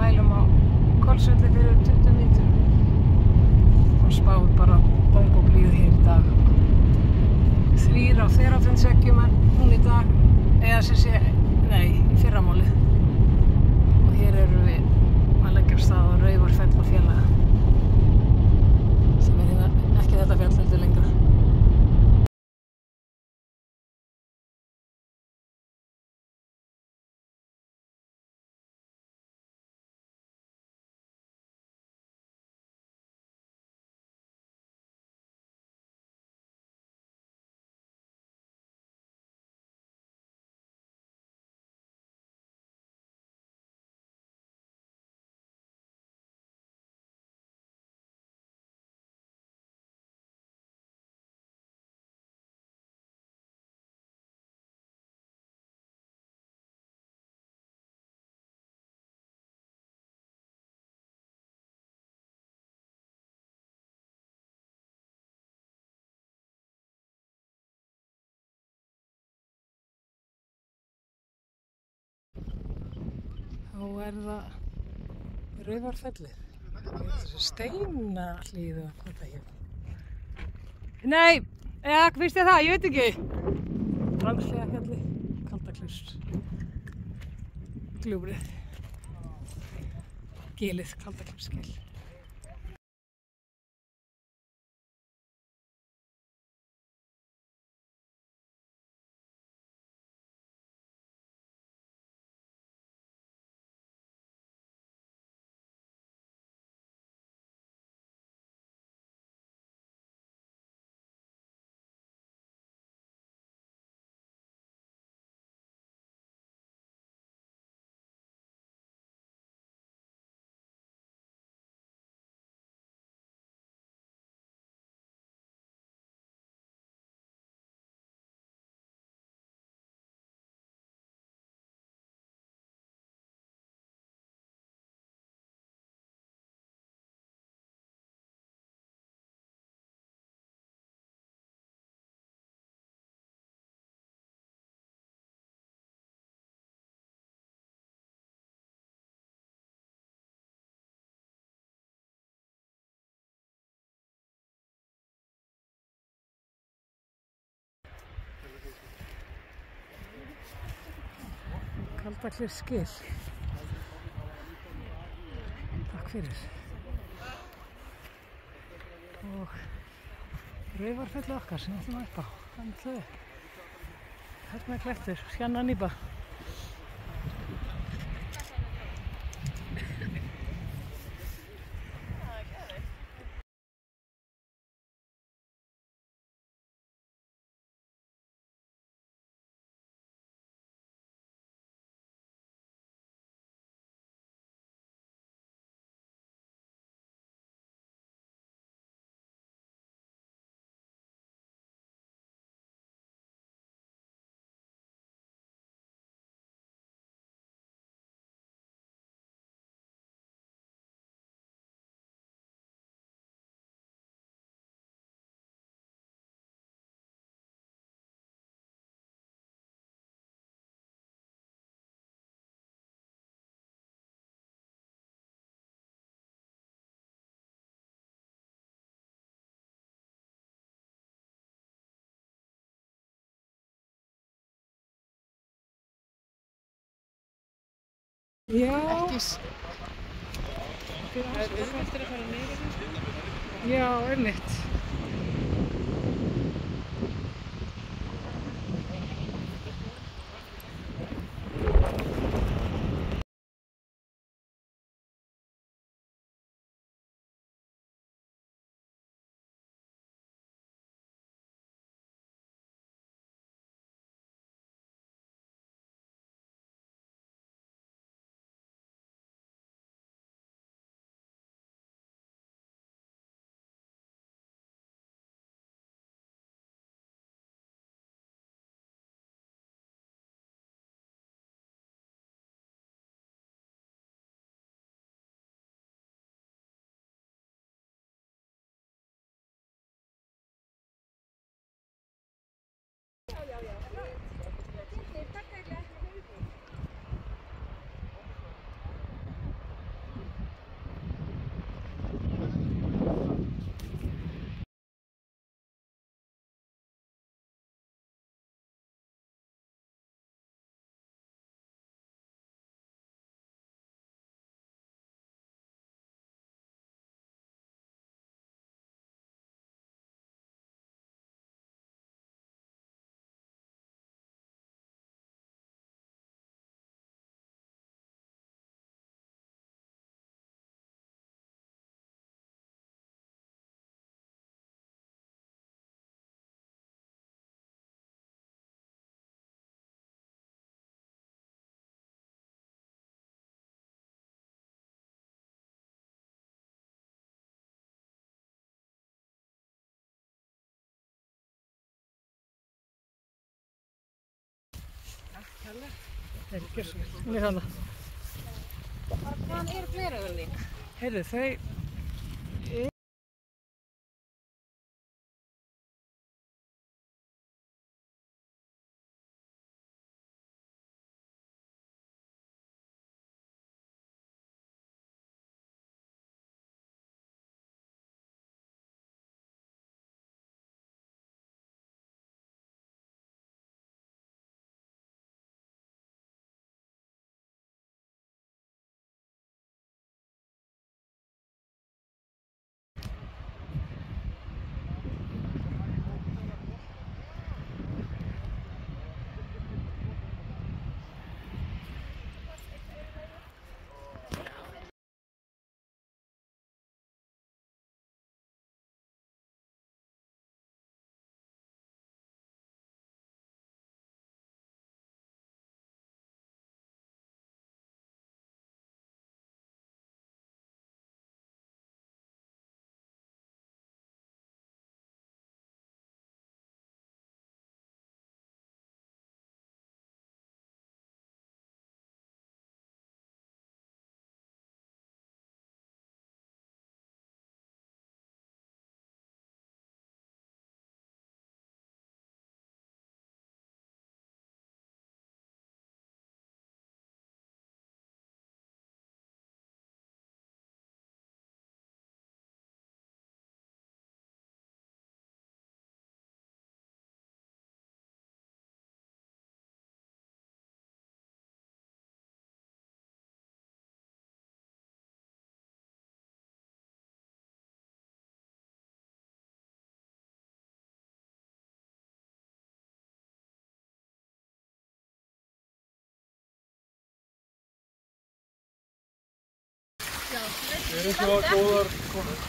mælum á Hvolsvelli fyrir 20 mínútum og spáð bara bongóblíðu hér í dag. 3 á Þverárfjallseggjum hún í dag, eða sem sé, nei, í fyrramálið. Og hér erum við að leggja af stað á Raufarfell og félaga, sem er hérna ekki þetta fjall heldur lengra. Þá er það Raufarfellið. Þessi steinahlíð og hvað það hér. Nei, eða finnst þér það? Ég veit ekki. Drangshlíðarfjalli, Kaldaklaus, Gljúfrið, Gilið, Kaldaklausgil. Kaldaklausgil. Takk fyrir. Og Raufarfellið okkar sem við ætlum upp á. Þannig að hérna er klettur, Skjannanípa. Já. Það er auðvitað að fara niður. Já, einmitt. Þeir eru gjörsamlega. Hún er þarna. Hvaðan eru gleraugun þín? Heyrðu, þau Við erum svo góðar konur.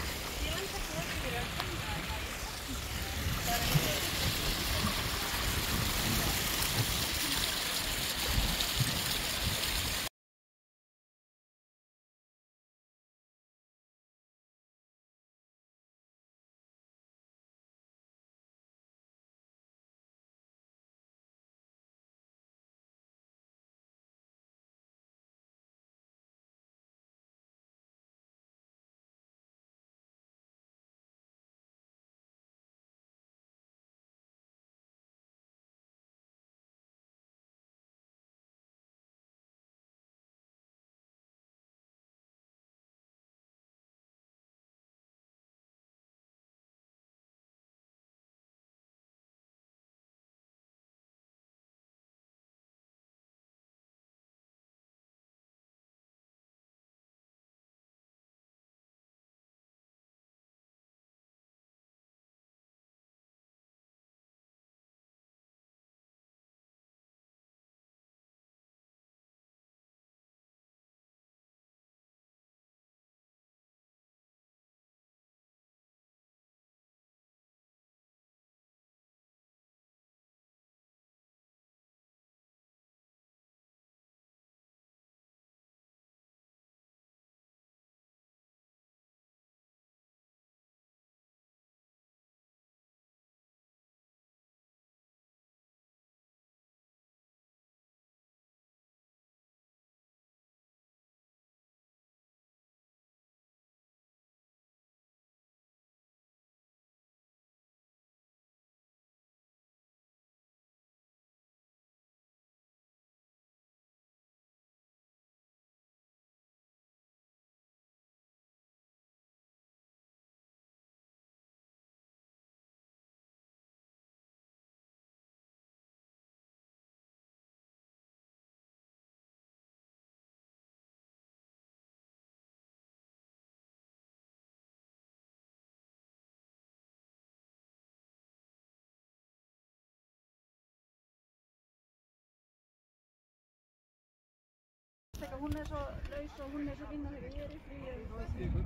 Hún er svo laus og hún er svo vinna þegar ég er í fríu og svona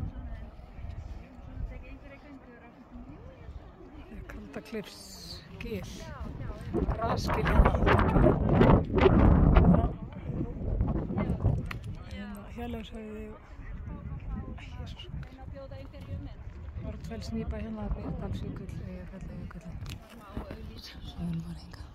tek einhverja göngur og Kaldaklifsgil, grasgil hérna, Hjörleifshöfði og Jesús. að bjóða einhverju með. Hornfellsnýpa hérna, Bíldalsjökull, Eyjafjallajökull. Svo erum við hingað.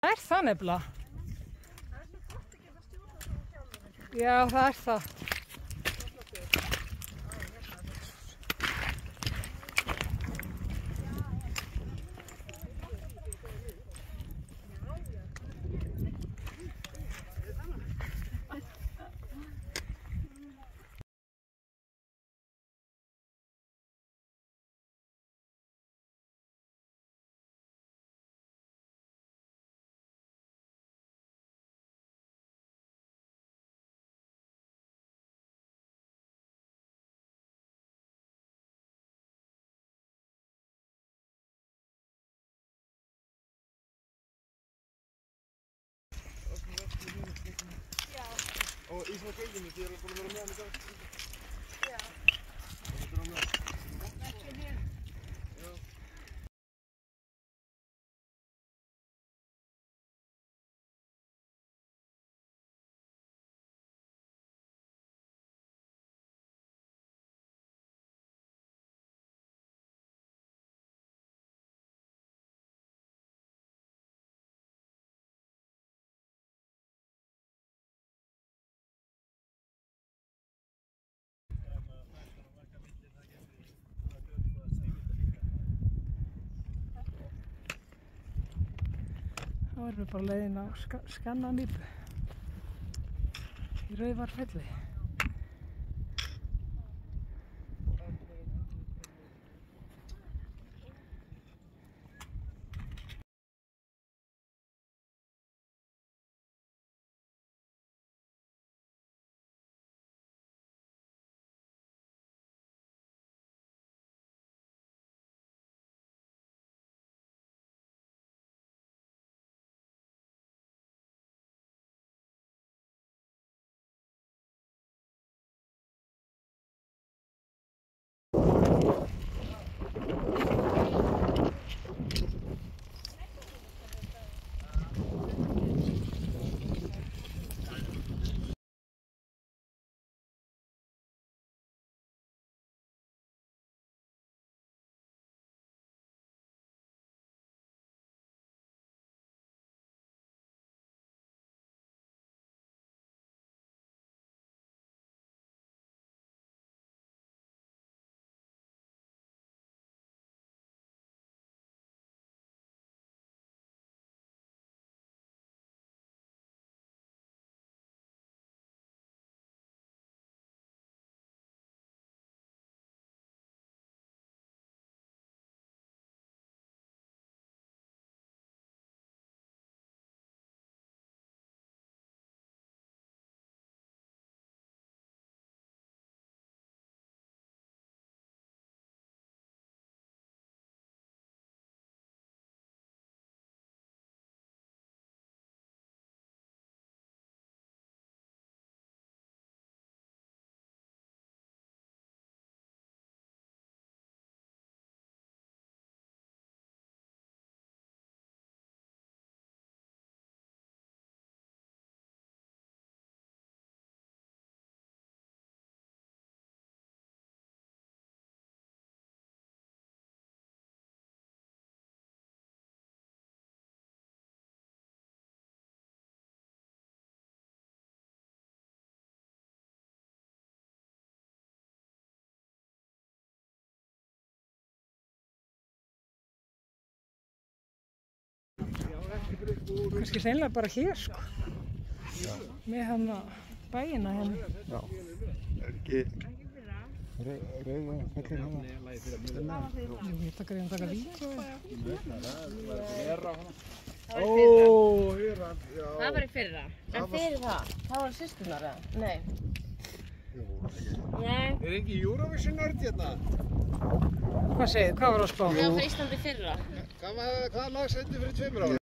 Það er það nefnilega. Já, það er það. Og Ísland göngunni, þið eru búin að vera með hann í dag? Já. Það er á með. Ekki hér. Já. Þá erum við bara leiðin á Skannanýpu í Raufarfelli. Kannski hreinlega bara hér, sko. Með hann að bæina hérna. Já. Er ekki rauða fellin hérna? Jú, ég taka vídeo. Ó, hérna, já. Það var í fyrra. En fyrir það var systurnar, eða? Nei. Nei. Er ekki Eurovision art hérna? Hvað segir, hvað var að spá? Það var fyrir Íslandi fyrra. Hvað lag sendi fyrir 2 ára?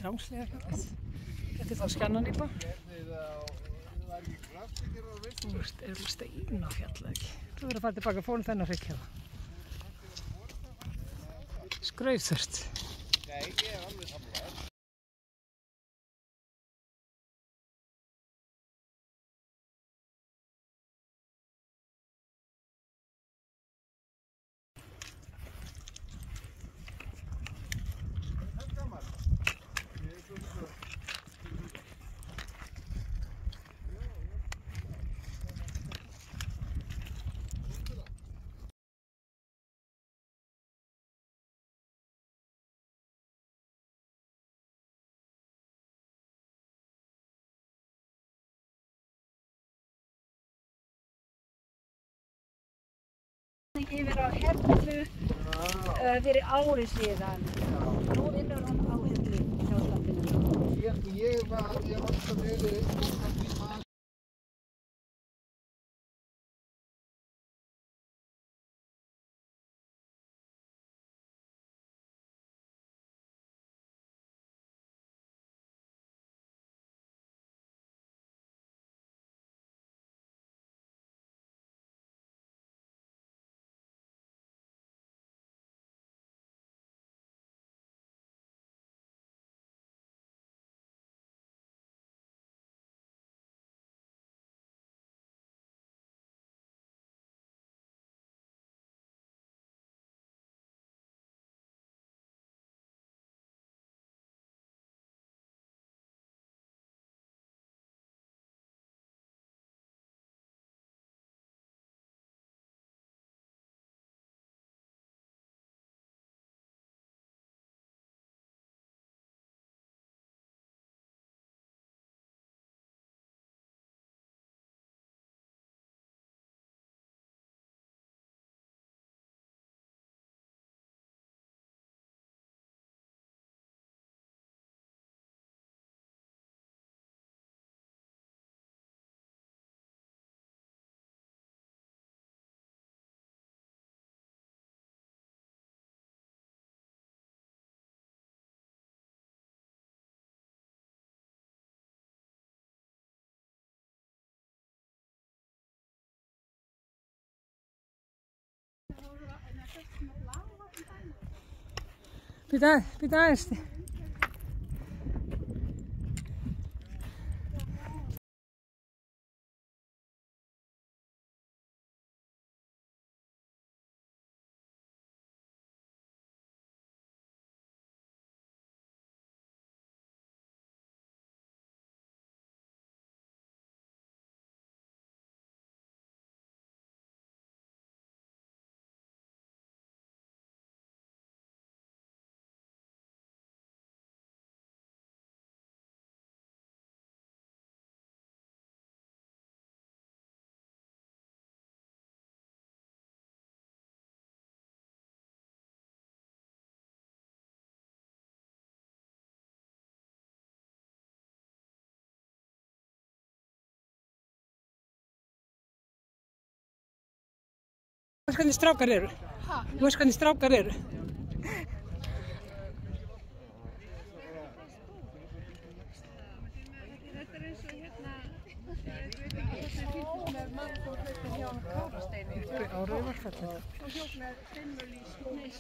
Drangslega fjallið. Þetta er þá Skannanýpa. Þú veist, er stein á fjallið ekki. Þú verður að fara tilbaka fórum þennan hrygg hérna. grautþurrt. Nei, ég er alveg sammála. Yfir á Hellu fyrir ári síðan. Nú vinnur hún á Hellu hjá stafninu. Ég var alltaf verið Býta aðeins. Þú veist hvernig strákar eru? Þú veist hvernig strákar eru? Þetta er eins og hérna, ég veit ekki hvað sem fylgst með mann og hlutið hjá Kárasteini. Á Raufarfelli. Og hljótt með Steinmöl í Snís.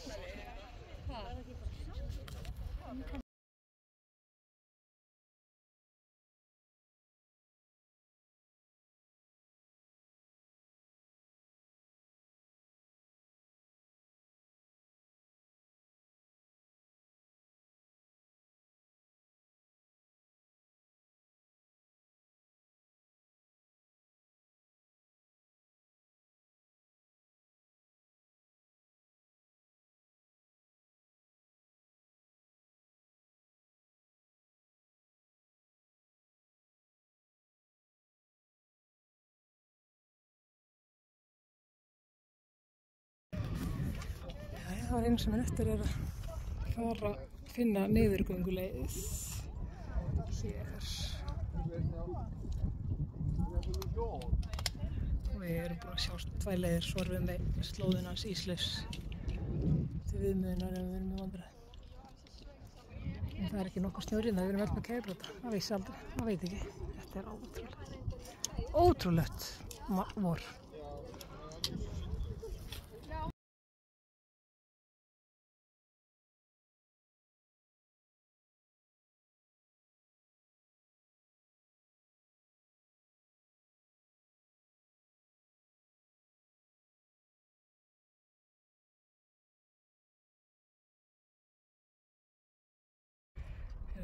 Það var einu sem eftir er að fara að finna niðurgönguleið hér. Og við erum búin að sjá 2 leiðir, svo erum við með slóðinans Ísleifs til viðmiðunar ef við erum með vandræði. En það er ekki nokkuð snjórinn, við erum öll með kæfbrota. Það vissi aldrei, það veit ekki. Þetta er ótrúlegt. Ótrúlegt vor.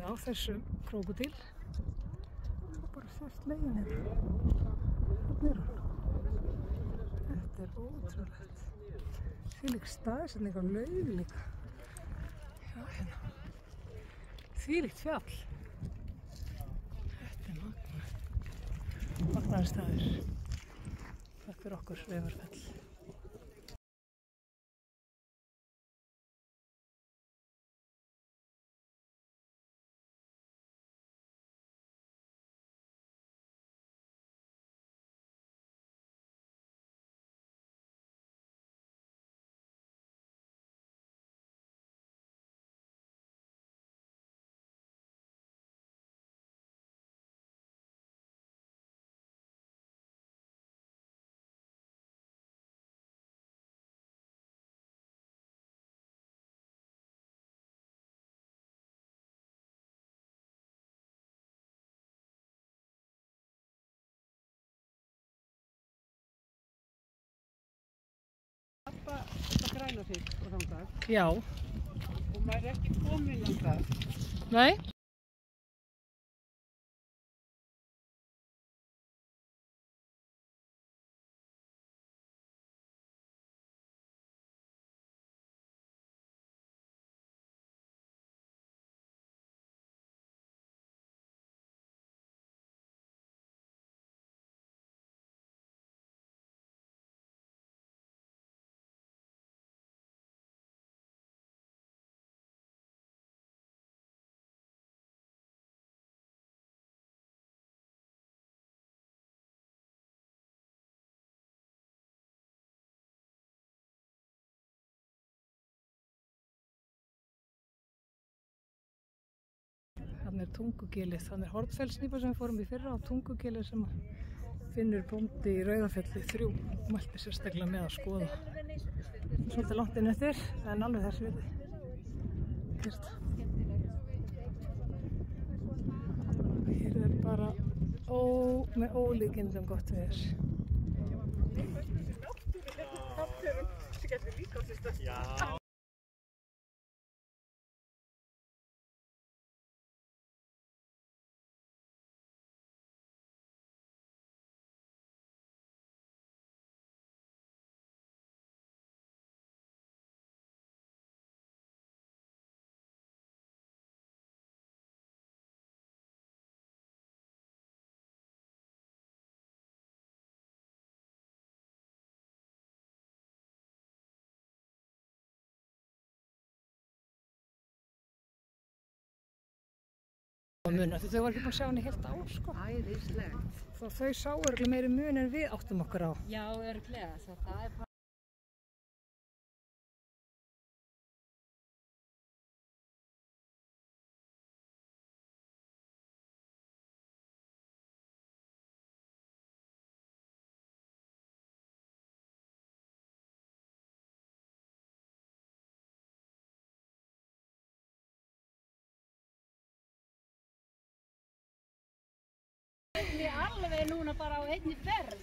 á þessum krókódíl og bara sérst leiðin hérna. Þarna er hún. Þetta er ótrúlegt. Þvílík staðsetning á laug líka. Já, hérna. Þvílíkt fjall. Þetta er magnað. Magnaður staður. Takk fyrir okkur, Reyfarfell. Þetta græna fyrst og þangað Já. og maður er ekki kominn þangað. Nei? Þannig er Tungugilið, þannig er Hornfellsnýpa sem við fórum í fyrra á Tungugilið sem Finnur bóndi í Rauðafelli 3 mælti sérstaklega með að skoða. Svolítið langt inn eftir, en alveg þess virði. Kert. Hér er bara með ólíkindum gott veður. Já. Mun, þau var ekki búin að sjá henni heilt ár, sko. Æðislegt. Þau sáu örugglega meiri mun en við áttum okkur á. Já, örugglega. Það er bara alveg núna bara á einni ferð.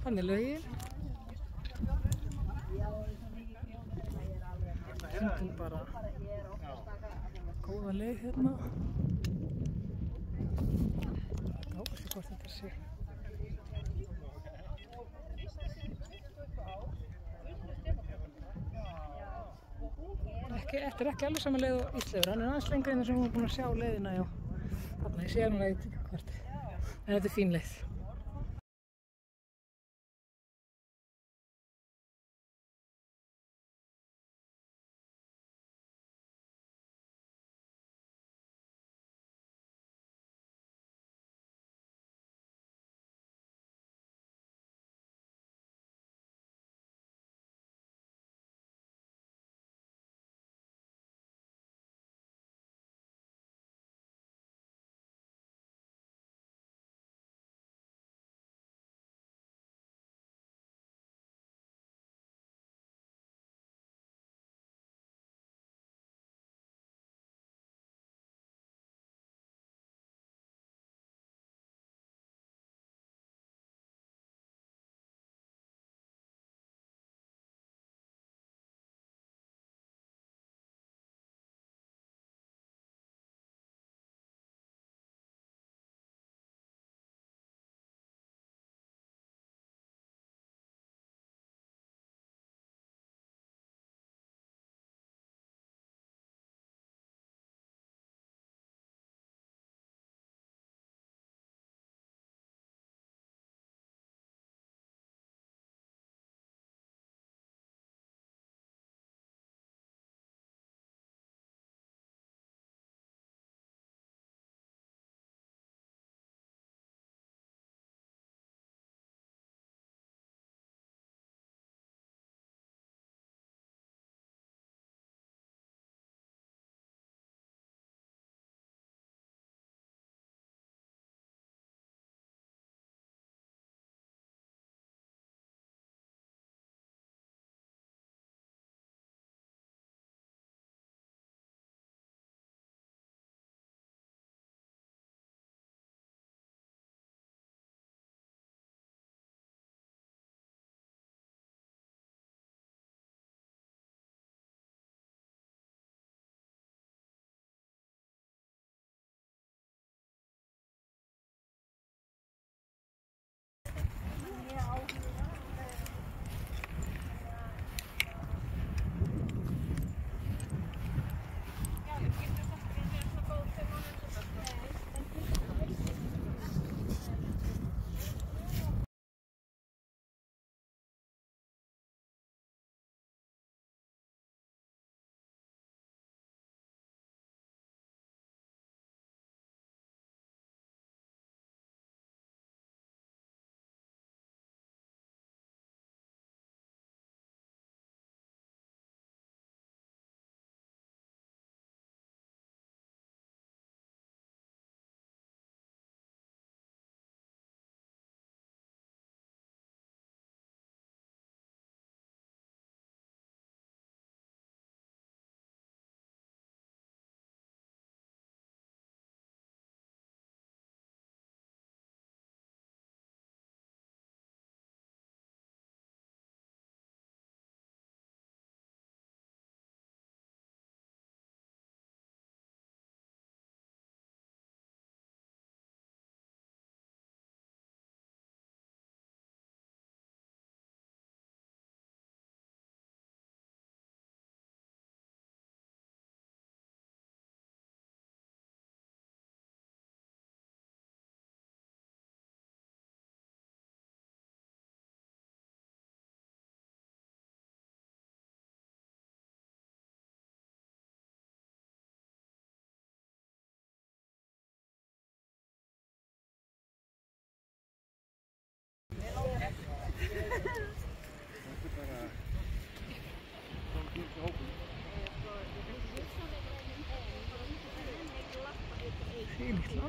Þannig laugin. Fundum bara góða leið hérna. Já, veistu hvort þetta sé. Þetta er ekki alveg sama leið og Ísleifur, hann er aðeins lengri en þess að við erum búin að sjá leiðina, já. Þarna, ég sé hann að ég tekja hvort. En þetta er fín leið.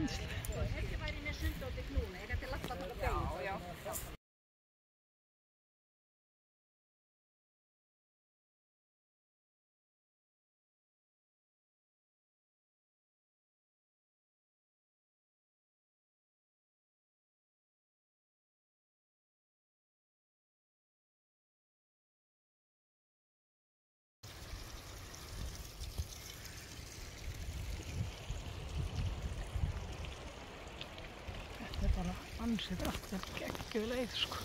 landslið. Þetta væri með sundóti knúna, er þetta lappa bara beigð? Já. Þetta er bara ansið allt, þetta er geggjuð leið sko.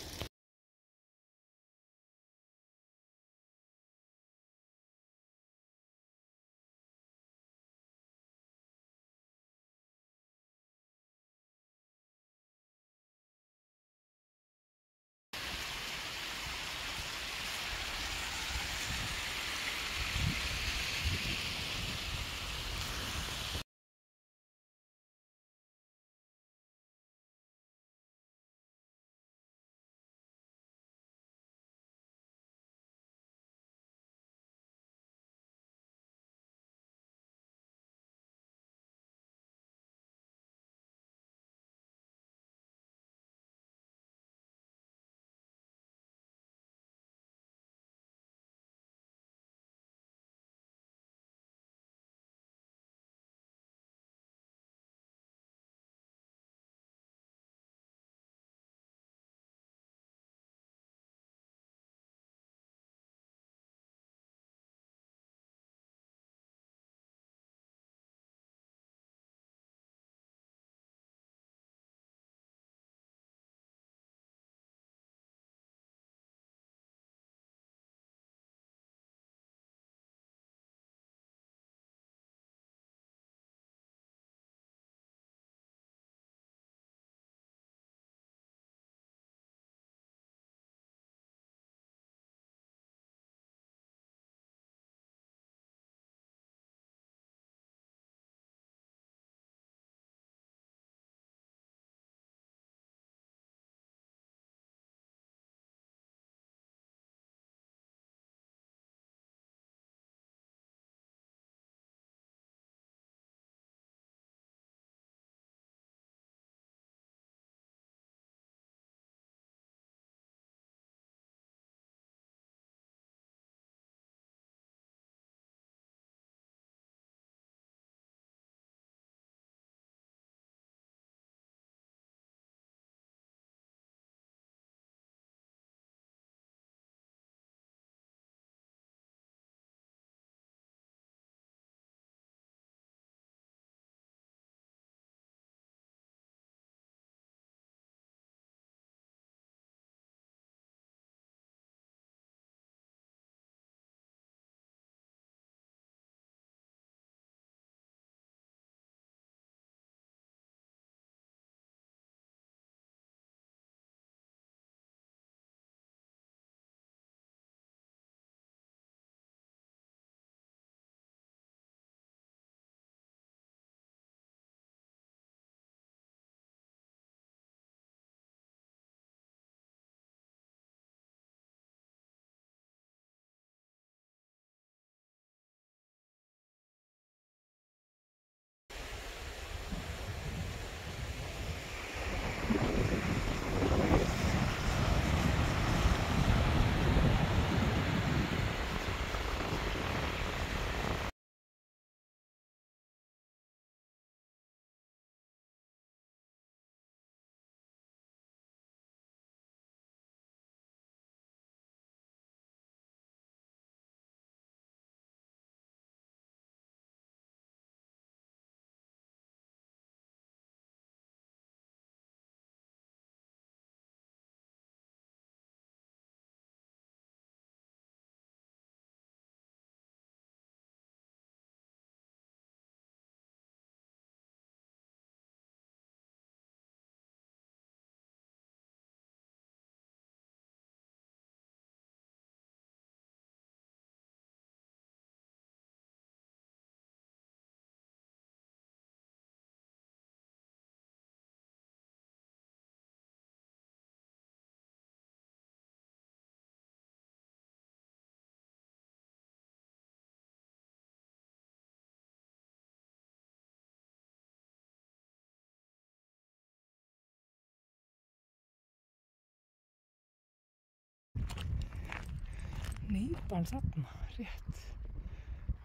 Nýpan þarna, rétt.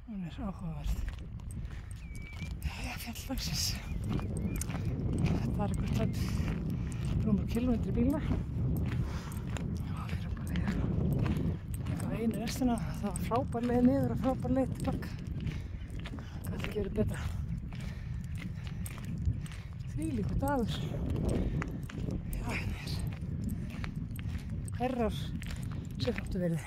Hún er áhugaverð. Jæja, fjalldagsins. Þetta er einhver tæp rúmur kilometri bíla. Og við erum bara í einu restina. Það var frábær leið niður og frábær leið tilbaka. Hvað ætli gerir betra? Þvílíkur dagur. Já, hérna er Herrar sekúnduverði.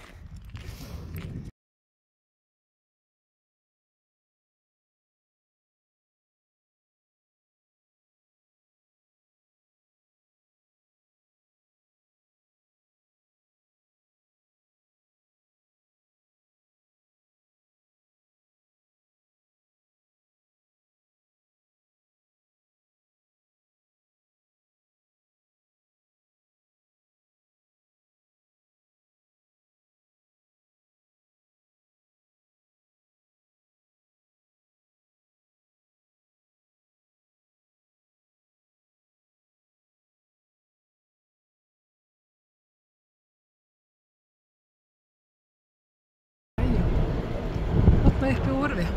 Þarna uppi úr við.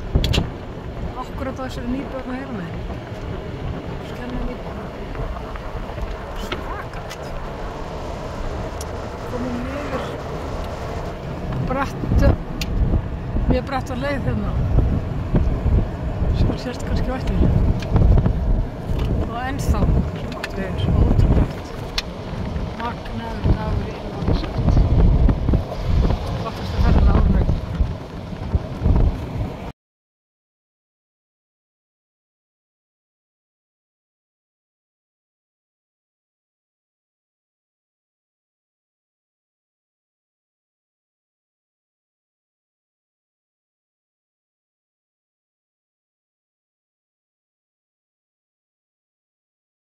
Akkúrat á þessari nýbjörna heila með. Skenna nýbjörna. Svakalegt. Komum niður mjög bratt var leið hérna. Sem sést kannski á eftir. Og ennþá sem átt við ótrúlegt. Magnaður